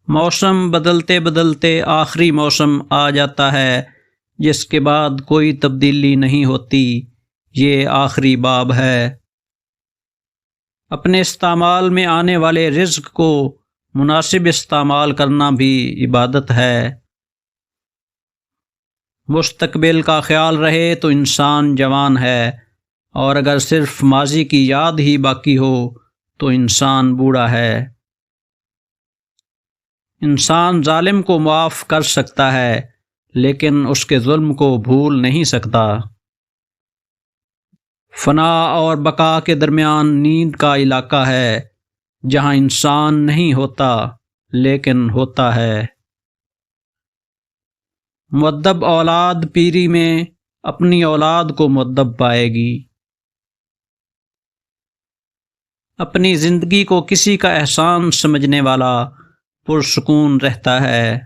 موسم بدلتے بدلتے آخری موسم آ جاتا ہے، جس کے بعد کوئی تبدیلی نہیں ہوتی، یہ آخری باب ہے۔ اپنے استعمال میں آنے والے رزق کو مناسب استعمال کرنا بھی عبادت ہے۔ مستقبل کا خیال رہے تو انسان جوان ہے، اور اگر صرف ماضی کی یاد ہی باقی ہو تو انسان بوڑھا ہے۔ انسان ظالم کو معاف کر سکتا ہے، لیکن اس کے ظلم کو بھول نہیں سکتا۔ فنا اور بقا کے درمیان نیند کا علاقہ ہے، جہاں انسان نہیں ہوتا لیکن ہوتا ہے۔ مؤدب اولاد پیری میں اپنی اولاد کو مؤدب پائے گی۔ اپنی زندگی کو کسی کا احسان سمجھنے والا پرسکون رہتا ہے۔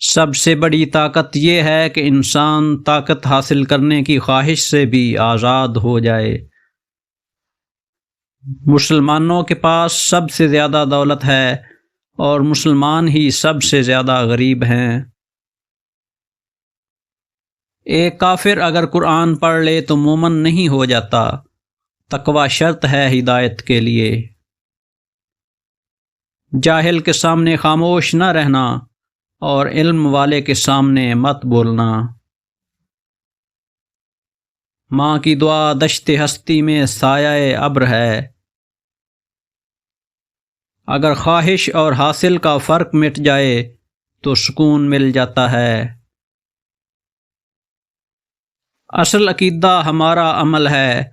سب سے بڑی طاقت یہ ہے کہ انسان طاقت حاصل کرنے کی خواہش سے بھی آزاد ہو جائے۔ مسلمانوں کے پاس سب سے زیادہ دولت ہے، اور مسلمان ہی سب سے زیادہ غریب ہیں۔ ایک کافر اگر قرآن پڑھ لے تو مومن نہیں ہو جاتا، تقوی شرط ہے ہدایت کے لیے۔ جاہل کے سامنے خاموش نہ رہنا، اور علم والے کے سامنے مت بولنا۔ ماں کی دعا دشت ہستی میں سایہ ابر ہے۔ اگر خواہش اور حاصل کا فرق مٹ جائے تو سکون مل جاتا ہے۔ اصل عقیدہ ہمارا عمل ہے،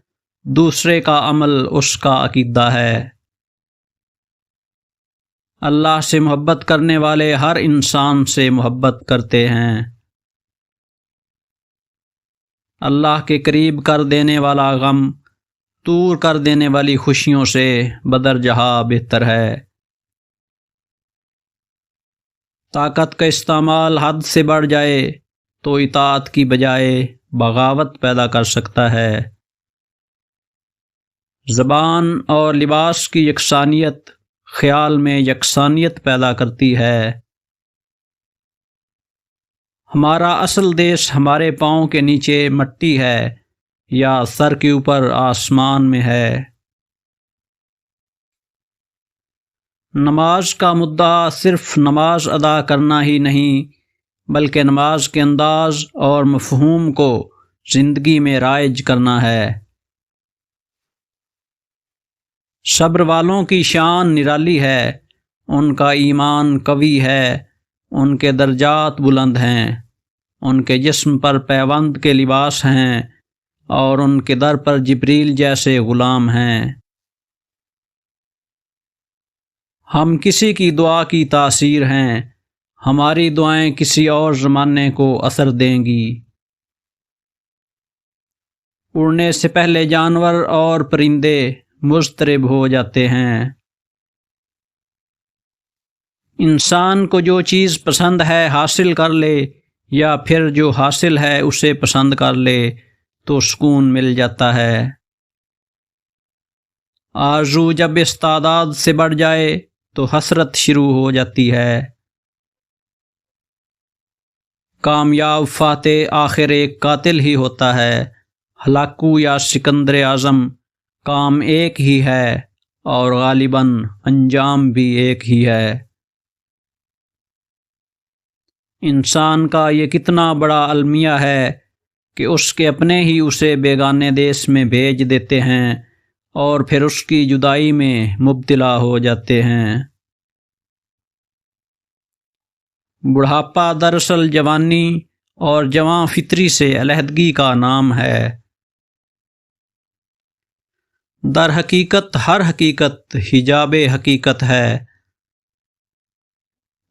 دوسرے کا عمل اس کا عقیدہ ہے۔ اللہ سے محبت کرنے والے ہر انسان سے محبت کرتے ہیں۔ اللہ کے قریب کر دینے والا غم دور کر دینے والی خوشیوں سے بدرجہ بہتر ہے۔ طاقت کا استعمال حد سے بڑھ جائے تو اطاعت کی بجائے بغاوت پیدا کر سکتا ہے۔ زبان اور لباس کی یکسانیت خیال میں یکسانیت پیدا کرتی ہے۔ ہمارا اصل دیش ہمارے پاؤں کے نیچے مٹی ہے یا سر کے اوپر آسمان میں ہے۔ نماز کا مدعا صرف نماز ادا کرنا ہی نہیں، بلکہ نماز کے انداز اور مفہوم کو زندگی میں رائج کرنا ہے۔ صبر والوں کی شان نرالی ہے، ان کا ایمان قوی ہے، ان کے درجات بلند ہیں، ان کے جسم پر پیوند کے لباس ہیں، اور ان کے در پر جبریل جیسے غلام ہیں۔ ہم کسی کی دعا کی تاثیر ہیں، ہماری دعائیں کسی اور زمانے کو اثر دیں گی۔ اڑنے سے پہلے جانور اور پرندے مضطرب ہو جاتے ہیں۔ انسان کو جو چیز پسند ہے حاصل کر لے، یا پھر جو حاصل ہے اسے پسند کر لے تو سکون مل جاتا ہے۔ آرزو جب استعداد سے بڑھ جائے تو حسرت شروع ہو جاتی ہے۔ کامیاب فاتح آخر ایک قاتل ہی ہوتا ہے، ہلاکو یا سکندر اعظم کام ایک ہی ہے، اور غالباً انجام بھی ایک ہی ہے۔ انسان کا یہ کتنا بڑا المیہ ہے کہ اس کے اپنے ہی اسے بیگانے دیس میں بھیج دیتے ہیں، اور پھر اس کی جدائی میں مبتلا ہو جاتے ہیں۔ بڑھاپا دراصل جوانی اور جواں فطری سے علیحدگی کا نام ہے۔ در حقیقت ہر حقیقت حجاب حقیقت ہے۔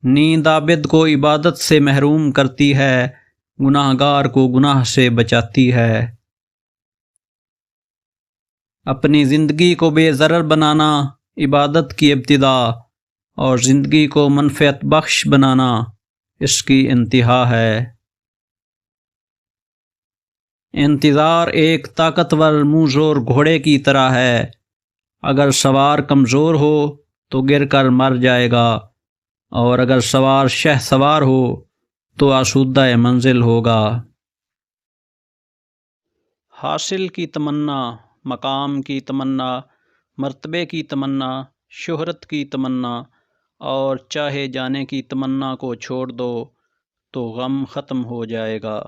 نیند عابد کو عبادت سے محروم کرتی ہے، گناہ گار کو گناہ سے بچاتی ہے۔ اپنی زندگی کو بے ضرر بنانا عبادت کی ابتدا، اور زندگی کو منفعت بخش بنانا اس کی انتہا ہے۔ انتظار ایک طاقتور منہ زور گھوڑے کی طرح ہے، اگر سوار کمزور ہو تو گر کر مر جائے گا، اور اگر سوار شہ سوار ہو تو آسودہ منزل ہوگا۔ حاصل کی تمنا، مقام کی تمنا، مرتبے کی تمنا، شہرت کی تمنا اور چاہے جانے کی تمنا کو چھوڑ دو تو غم ختم ہو جائے گا۔